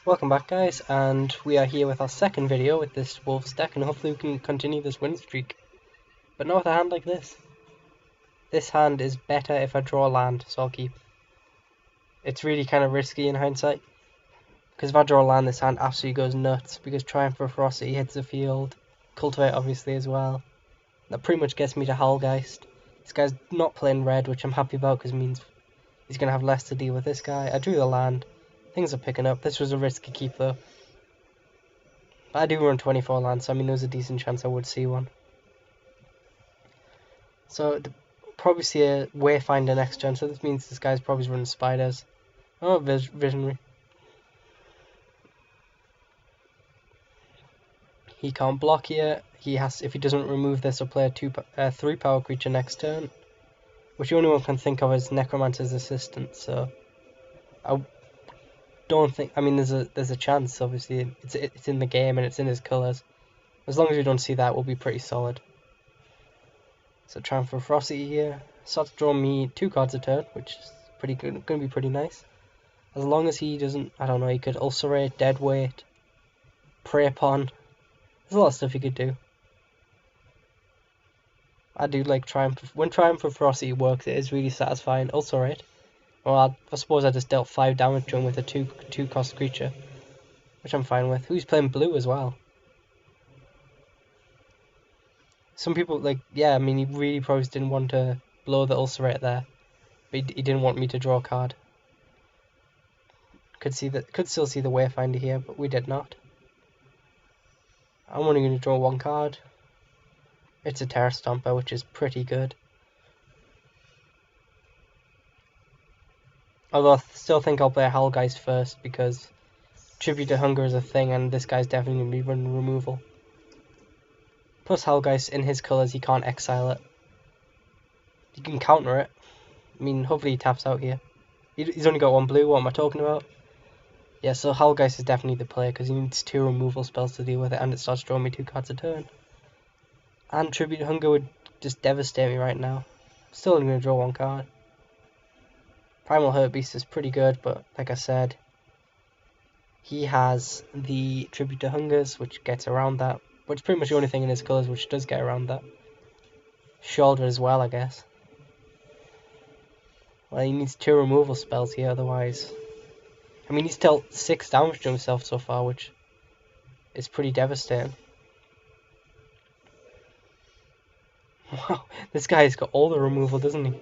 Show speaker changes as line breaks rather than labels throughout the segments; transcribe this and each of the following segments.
Welcome back guys, and we are here with our second video with this Wolves deck, and hopefully we can continue this win streak. But not with a hand like this. This hand is better if I draw land, so I'll keep. It's really kind of risky in hindsight, because if I draw land this hand absolutely goes nuts, because Triumph of Ferocity hits the field, Cultivate obviously as well. That pretty much gets me to Howlgeist. This guy's not playing red, which I'm happy about because it means he's going to have less to deal with this guy. I drew the land. Things are picking up. This was a risky keep though. I do run 24 lands, so I mean there's a decent chance I would see one. So probably see a Wayfinder next turn, so this means this guy's probably running spiders. Oh, Visionary. He can't block here. He has, if he doesn't remove this, or play a 3 power creature next turn, which the only one can think of is Necromancer's Assistant. So I don't think. I mean, there's a chance. Obviously, it's in the game and it's in his colours. As long as we don't see that, we'll be pretty solid. So Triumph of Ferocity here starts to draw me 2 cards a turn, which is pretty good. Going to be pretty nice. As long as he doesn't, I don't know, he could Ulcerate, Deadweight, Prey Upon. There's a lot of stuff he could do. I do like Triumph. When Triumph of Ferocity works, it is really satisfying. Ulcerate. Well, I suppose I just dealt 5 damage to him with a 2 cost creature, which I'm fine with. Who's playing blue as well? Some people, like, yeah, I mean, he really probably didn't want to blow the Ulcerate there, but he didn't want me to draw a card. Could still see the Wayfinder here, but we did not. I'm only going to draw 1 card. It's a Terra Stomper, which is pretty good. Although I still think I'll play Howlgeist first, because Tribute to Hunger is a thing, and this guy's definitely going to be running removal. Plus Howlgeist, in his colours, he can't exile it. You can counter it. I mean, hopefully he taps out here. He's only got 1 blue, what am I talking about? Yeah, so Howlgeist is definitely the play, because he needs 2 removal spells to deal with it, and it starts drawing me 2 cards a turn. And Tribute to Hunger would just devastate me right now. Still only going to draw 1 card. Primal Hurt Beast is pretty good, but like I said, he has the Tribute to Hungers, which gets around that. Which is pretty much the only thing in his colours which does get around that. Shoulder as well, I guess. Well, he needs 2 removal spells here, otherwise. I mean, he's dealt 6 damage to himself so far, which is pretty devastating. Wow, this guy's got all the removal, doesn't he?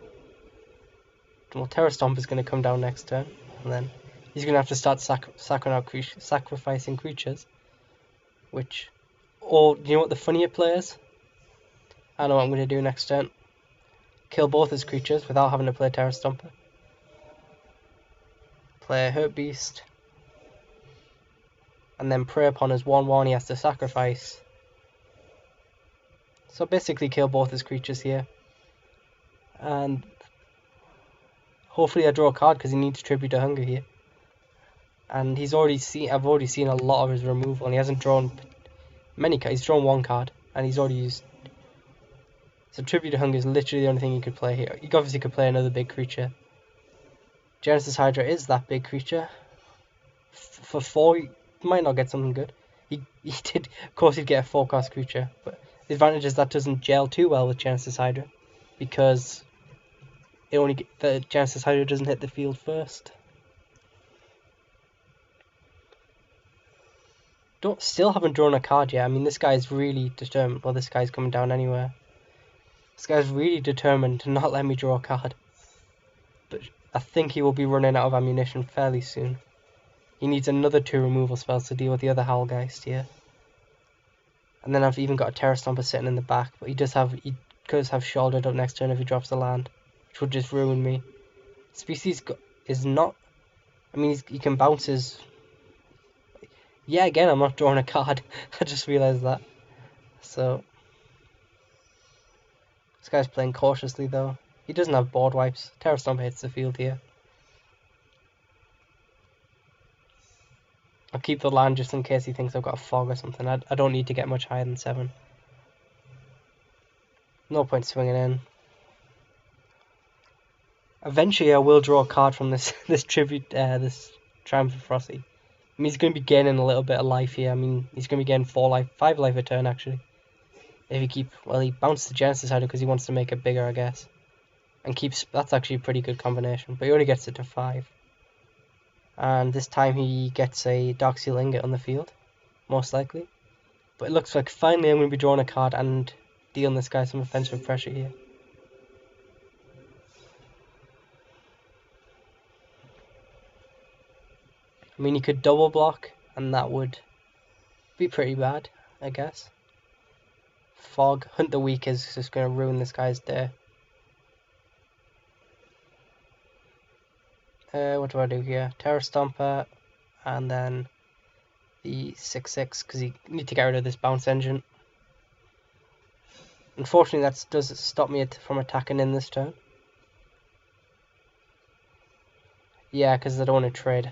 Well, Terra Stomp is going to come down next turn, and then he's going to have to start sacrificing creatures. Which, or you know what the funnier play is? I know what I'm going to do next turn. Kill both his creatures without having to play Terra Stomper. Play Hurt Beast. And then Prey Upon his 1/1 he has to sacrifice. So basically kill both his creatures here. And hopefully I draw a card because he needs Tribute to Hunger here. And I've already seen a lot of his removal, and he hasn't drawn many cards. He's drawn 1 card, and he's already used. So Tribute to Hunger is literally the only thing you could play here. You obviously could play another big creature. Genesis Hydra is that big creature. For 4, he might not get something good. He did, of course, he'd get a 4-cost creature, but the advantage is that doesn't gel too well with Genesis Hydra, because the Genesis Hydra doesn't hit the field first. Still haven't drawn a card yet. I mean, this guy's really determined. Well, this guy's coming down anywhere. This guy's really determined to not let me draw a card. But I think he will be running out of ammunition fairly soon. He needs another 2 removal spells to deal with the other Howlgeist here. And then I've even got a Terra Stomper sitting in the back, but he could have shouldered up next turn if he drops the land, which would just ruin me. Species is not. I mean, he can bounce his. Yeah, again, I'm not drawing a card. I just realised that. So this guy's playing cautiously though. He doesn't have board wipes. Terra Stomper hits the field here. I'll keep the land just in case he thinks I've got a fog or something. I don't need to get much higher than 7. No point swinging in. Eventually I will draw a card from this this Triumph of Ferocity. I mean, he's going to be gaining a little bit of life here. I mean, he's going to be getting 5 life a turn, actually. If he well, he bounced the Genesis Hider because he wants to make it bigger, I guess. And that's actually a pretty good combination, but he only gets it to 5. And this time he gets a Darksteel Ingot on the field, most likely. But it looks like finally I'm going to be drawing a card and dealing this guy some offensive pressure here. I mean, he could double block, and that would be pretty bad, I guess. Fog, Hunt the Weak is just going to ruin this guy's day. What do I do here? Terror Stomper, and then the 6/6, because you need to get rid of this bounce engine. Unfortunately, that does stop me from attacking in this turn. Yeah, because I don't want to trade.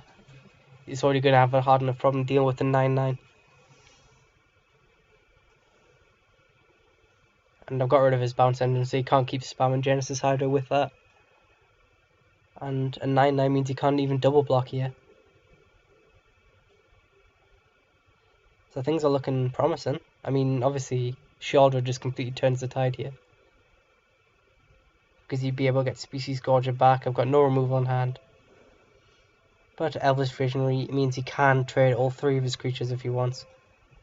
He's already going to have a hard enough problem dealing with the 9/9. And I've got rid of his bounce engine, so he can't keep spamming Genesis Hydra with that. And a 9/9 means he can't even double block here. So things are looking promising. I mean, obviously, Shaldra just completely turns the tide here. Because he'd be able to get Species Gorger back. I've got no removal on hand. But Elvish Visionary means he can trade all 3 of his creatures if he wants.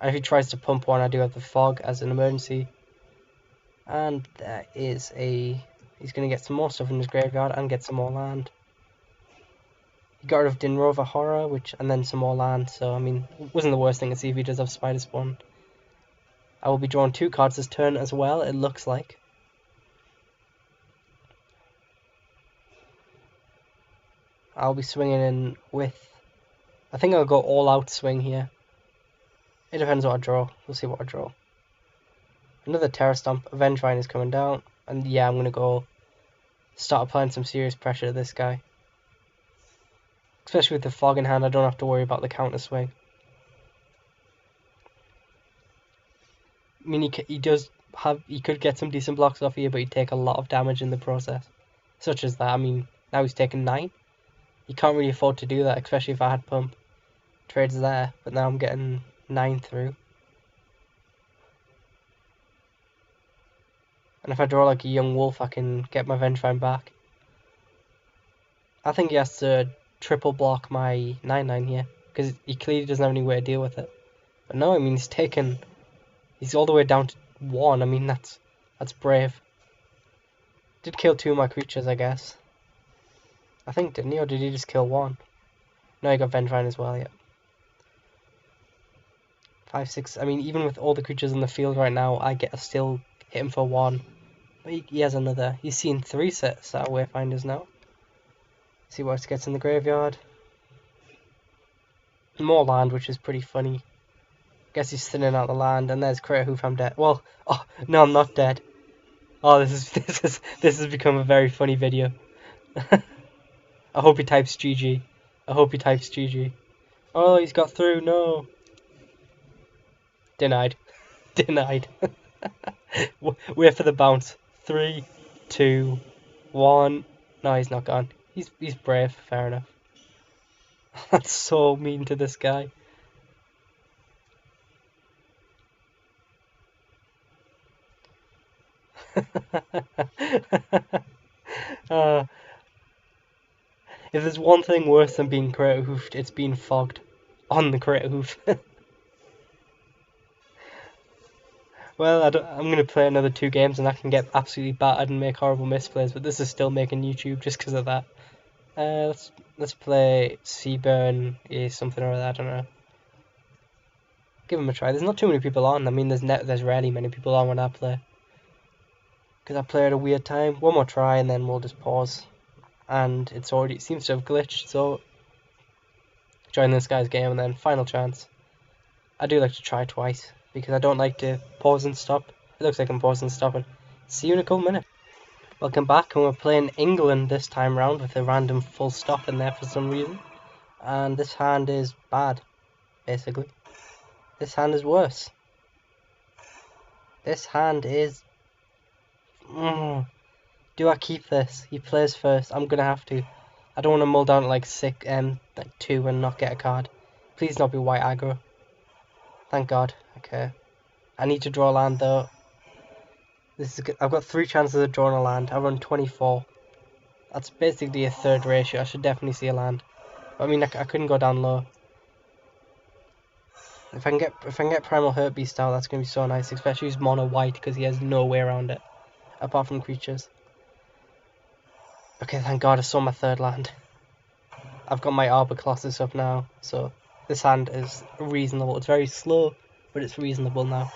And if he tries to pump one, I do have the Fog as an emergency. And there is he's going to get some more stuff in his graveyard and get some more land. He got rid of Dinrova Horror, and then some more land, so I mean, it wasn't the worst thing to see if he does have Spider Spawn. I will be drawing 2 cards this turn as well, it looks like. I'll be swinging in with... I think I'll go all-out swing here. It depends what I draw. We'll see what I draw. Another Terror Stomp. Vengevine is coming down. And yeah, I'm going to go start applying some serious pressure to this guy. Especially with the Fog in hand, I don't have to worry about the counter swing. I mean, he could get some decent blocks off here, but he'd take a lot of damage in the process. Such as that. I mean, now he's taking 9. He can't really afford to do that, especially if I had Pump. Trade's there, but now I'm getting 9 through. And if I draw like a young wolf, I can get my Vengevine back. I think he has to triple block my 9/9 here, because he clearly doesn't have any way to deal with it. But no, I mean, he's all the way down to 1. I mean, that's brave. Did kill 2 of my creatures, I guess. I think, didn't he, or did he just kill 1? No, he got Vengevine as well, yeah. 5, 6, I mean, even with all the creatures in the field right now, I still hit him for 1. But he has another. He's seen 3 sets out of Wayfinders now. See what else gets in the graveyard. More land, which is pretty funny. Guess he's thinning out the land, and there's Crater Hoof. I'm dead. Well, oh no, I'm not dead. Oh, this has become a very funny video. I hope he types GG. I hope he types GG. Oh, he's got through. No. Denied. Denied. Wait for the bounce. 3, 2, 1. No, he's not gone. He's brave. Fair enough. That's so mean to this guy. If there's one thing worse than being Crater Hoofed, it's being fogged on the Crater Hoof. Well, I'm going to play another 2 games and I can get absolutely battered and make horrible misplays, but this is still making YouTube just because of that. Let's play Seaburn is something or other, I don't know. Give him a try. There's not too many people on. I mean, there's rarely many people on when I play. Because I play at a weird time. One more try and then we'll just pause. And it seems to have glitched, so join this guy's game and then final chance. I do like to try twice because I don't like to pause and stop. It looks like I'm pausing and stopping. See you in a couple minutes. Welcome back, and we're playing England this time round with a random full stop in there for some reason. And this hand is bad, basically. This hand is worse. This hand is... Do I keep this? He plays first. I'm gonna have to. I don't want to mull down at like 2 and not get a card. Please not be white aggro. Thank God. Okay. I need to draw a land though. This is good. I've got 3 chances of drawing a land. I run 24. That's basically a third ratio. I should definitely see a land. But I mean, I couldn't go down low. If I can get Primal Hurt Beast out, that's gonna be so nice. Especially use mono white because he has no way around it, apart from creatures. Okay, thank God I saw my 3rd land. I've got my Arbor Colossus up now, so this hand is reasonable. It's very slow, but it's reasonable now.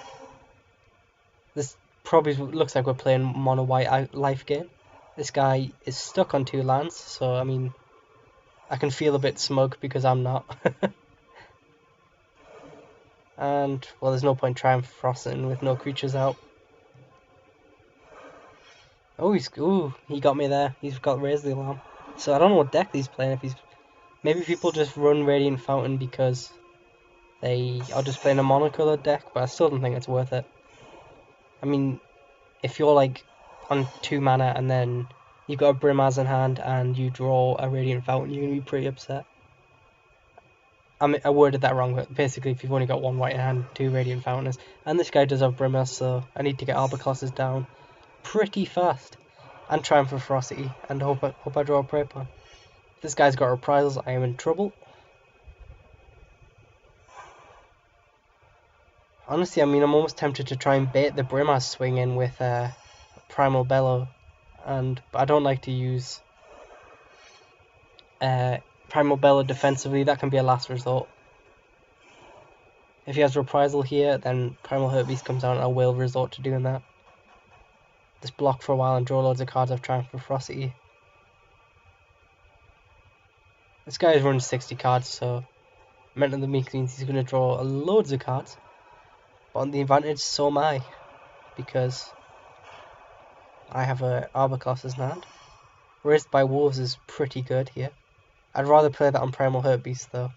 This probably looks like we're playing mono white life gain. This guy is stuck on 2 lands, so I mean, I can feel a bit smug because I'm not. And, well, there's no point trying frosting with no creatures out. Oh, he got me there. He's got Raise the Alarm. So I don't know what deck he's playing. Maybe people just run Radiant Fountain because they are just playing a monocolored deck, but I still don't think it's worth it. I mean, if you're like on 2 mana and then you've got a Brimaz in hand and you draw a Radiant Fountain, you're gonna be pretty upset. I mean, I worded that wrong, but basically if you've only got 1 white in hand, 2 Radiant Fountains, and this guy does have Brimaz, so I need to get Arbor Colossus down pretty fast and try for Ferocity and hope I draw a Prey Pawn. If this guy's got reprisals, I am in trouble. Honestly, I mean, I'm almost tempted to try and bait the Brimaz swing in with Primal Bellow, but I don't like to use Primal Bellow defensively. That can be a last resort. If he has Reprisal here, then Primal Hurt Beast comes out and I will resort to doing that. Just block for a while and draw loads of cards of Triumph for Ferocity. This guy is running 60 cards, so Mental the Meek means he's going to draw loads of cards. But on the advantage, so am I, because I have a Arbor Colossus in hand. Raised by Wolves is pretty good here. I'd rather play that on Primal Hurt Beast though.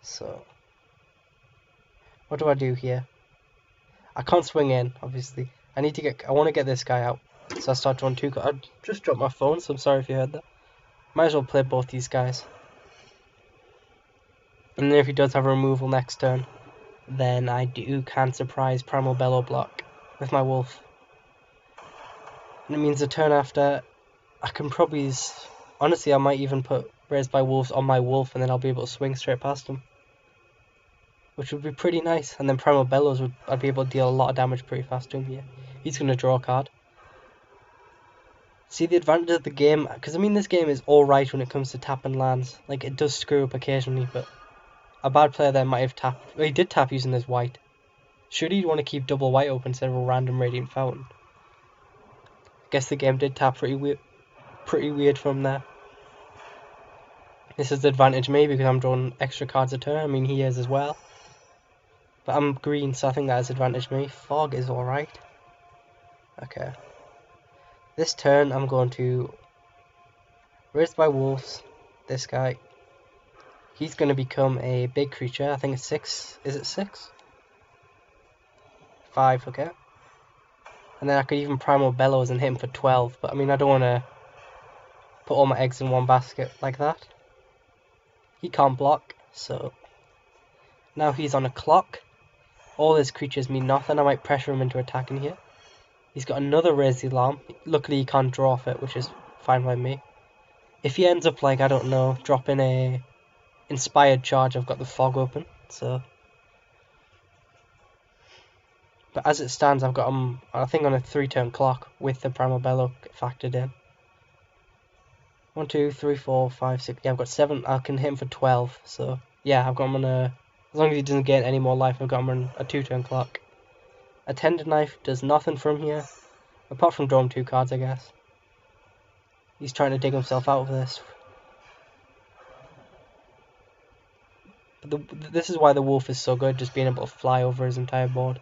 So, what do I do here? I can't swing in, obviously. I want to get this guy out. So I start drawing 2 cards. I just dropped my phone, so I'm sorry if you heard that. Might as well play both these guys. And then if he does have a removal next turn, then I can surprise Primal Bellow block with my Wolf. And it means the turn after, I can probably... Honestly, I might even put Raised by Wolves on my Wolf and then I'll be able to swing straight past him. Which would be pretty nice. And then Primal Bellows, I'd be able to deal a lot of damage pretty fast to him here. He's going to draw a card. See the advantage of the game? Because I mean, this game is alright when it comes to tapping lands. Like, it does screw up occasionally, but a bad player there might have tapped. Well, he did tap using his white. Should he want to keep double white open instead of a random Radiant Fountain? I guess the game did tap pretty weird from there. This is the advantage me because I'm drawing extra cards a turn. I mean, he is as well. But I'm green, so I think that has advantage me. Fog is alright. Okay. This turn, I'm going to Raised by Wolves. This guy. He's going to become a big creature. I think it's 6. Is it 6? 5, okay. And then I could even Primal Bellows and hit him for 12. But I mean, I don't want to put all my eggs in one basket like that. He can't block, so now he's on a clock. All his creatures mean nothing. I might pressure him into attacking here. He's got another Raise the Alarm. Luckily he can't draw off it, which is fine by me. If he ends up, like, I don't know, dropping a Inspired Charge, I've got the Fog open, so. But as it stands, I've got him, I think, on a 3-turn clock with the Primal Bellow factored in. 1, 2, 3, 4, 5, 6. Yeah, I've got 7. I can hit him for 12. So yeah, I've got him on a. As long as he doesn't gain any more life, I've got him on a 2-turn clock. A Tender Knife does nothing from here, apart from drawing 2 cards, I guess. He's trying to dig himself out of this. But this is why the Wolf is so good, just being able to fly over his entire board.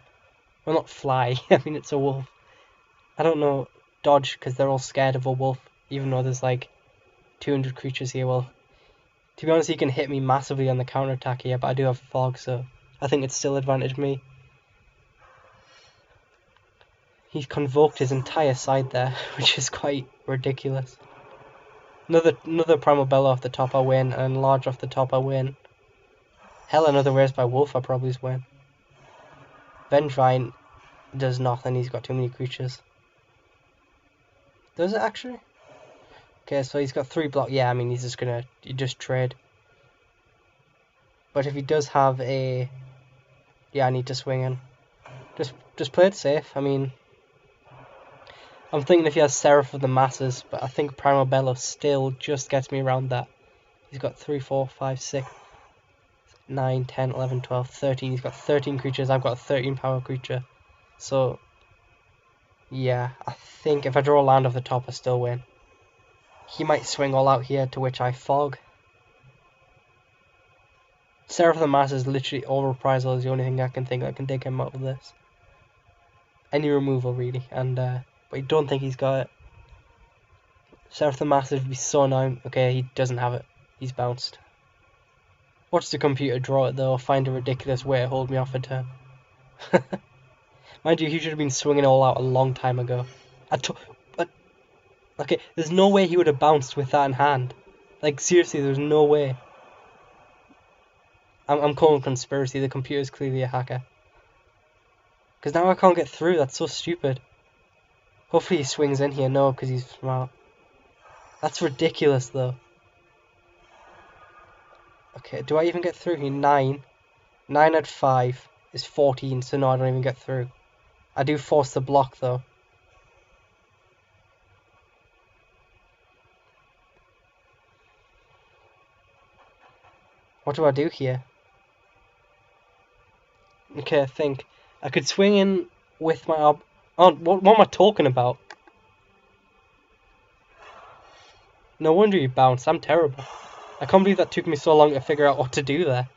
Well, not fly. I mean, it's a wolf. I don't know, dodge, because they're all scared of a wolf, even though there's like 200 creatures here. Well, to be honest, he can hit me massively on the counterattack here, but I do have Fog, so I think it's still advantage me. He's convoked his entire side there, which is quite ridiculous. Another Primal Bellow off the top I win, and Enlarge off the top I win. Hell, another Raised by Wolf I probably win. Vengevine does nothing, he's got too many creatures. Does it actually? Okay, so he's got 3 block. Yeah, I mean, he's just gonna just trade. But if he does have a... Yeah, I need to swing in. Just play it safe. I mean, I'm thinking if he has Seraph of the Masses, but I think Primal Bellow still just gets me around that. He's got 3, 4, 5, 6, 9, 10, 11, 12, 13. He's got 13 creatures. I've got a 13 power creature. So, yeah, I think if I draw a land off the top, I still win. He might swing all out here, to which I fog. Seraph of the Masses, literally all reprisal is the only thing I can think that can take him out of this. Any removal, really, and but I don't think he's got it. Seraph of the Masses would be so annoying. Okay, he doesn't have it. He's bounced. Watch the computer draw it, though, or find a ridiculous way to hold me off a turn. Mind you, he should have been swinging all out a long time ago. Okay, there's no way he would have bounced with that in hand. Like, seriously, there's no way. I'm calling Conspiracy. The computer's clearly a hacker. Because now I can't get through. That's so stupid. Hopefully he swings in here. No, because he's smart. That's ridiculous, though. Okay, do I even get through here? 9. 9 at 5 is 14, so no, I don't even get through. I do force the block, though. What do I do here? Okay, I think I could swing in with my Oh, what am I talking about? No wonder you bounced. I'm terrible. I can't believe that took me so long to figure out what to do there.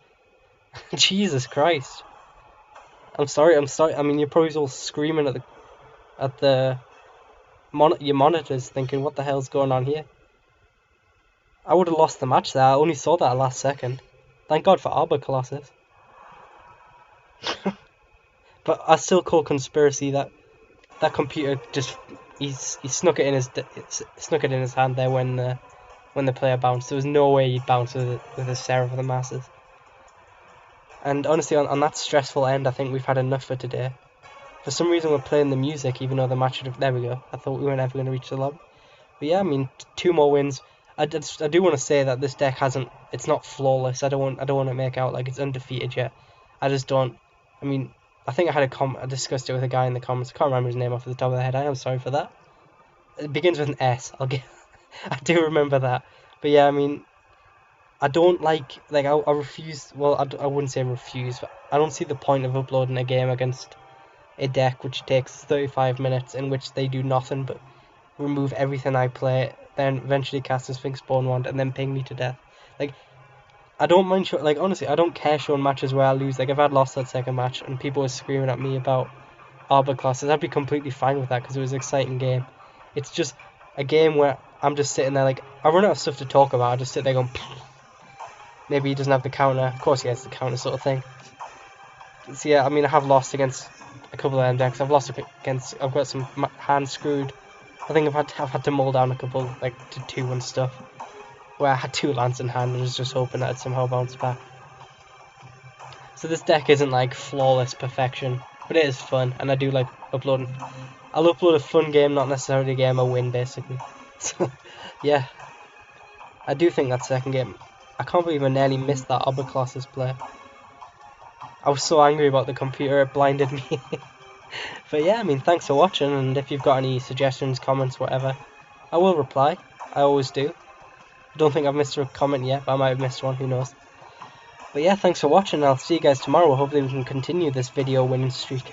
Jesus Christ. I'm sorry. I mean, you're probably all screaming at your monitors, thinking, "What the hell's going on here?" I would have lost the match there. I only saw that last second. Thank God for Arbor Colossus. But I still call Conspiracy that computer just he snuck it in his hand there when the player bounced. There was no way he'd bounce with a Seraph of the Masses. And honestly, on that stressful end, I think we've had enough for today. For some reason, we're playing the music, even though the match should have... There we go. I thought we weren't ever going to reach the lobby. But yeah, I mean, 2 more wins. I do want to say that this deck hasn't... It's not flawless. I don't want to make out like it's undefeated yet. I just don't... I mean, I think I discussed it with a guy in the comments. I can't remember his name off the top of the head. I am sorry for that. It begins with an S. I do remember that. But yeah, I mean... I don't I refuse, well, I wouldn't say refuse, but I don't see the point of uploading a game against a deck which takes 35 minutes in which they do nothing but remove everything I play, then eventually cast a Sphinx Bone Wand, and then ping me to death. Like, I don't mind, honestly, I don't care showing matches where I lose. Like, if I'd lost that second match and people were screaming at me about Arbor Colossus, I'd be completely fine with that because it was an exciting game. It's just a game where I'm just sitting there, like, I run out of stuff to talk about, I just sit there going, maybe he doesn't have the counter. Of course he has the counter, sort of thing. So yeah, I mean, I have lost against a couple of them decks. I've got some hands screwed. I think I've had to mull down a couple, like, to 2 and stuff. Where I had 2 lands in hand and was just hoping that I'd somehow bounce back. So this deck isn't, like, flawless perfection. But it is fun, and I do like uploading. I'll upload a fun game, not necessarily a game I win, basically. So, yeah. I do think that second game... I can't believe I nearly missed that Arbor Colossus play. I was so angry about the computer, it blinded me. But yeah, I mean, thanks for watching, and if you've got any suggestions, comments, whatever, I will reply. I always do. I don't think I've missed a comment yet, but I might have missed one, who knows. But yeah, thanks for watching, I'll see you guys tomorrow. Hopefully we can continue this video winning streak.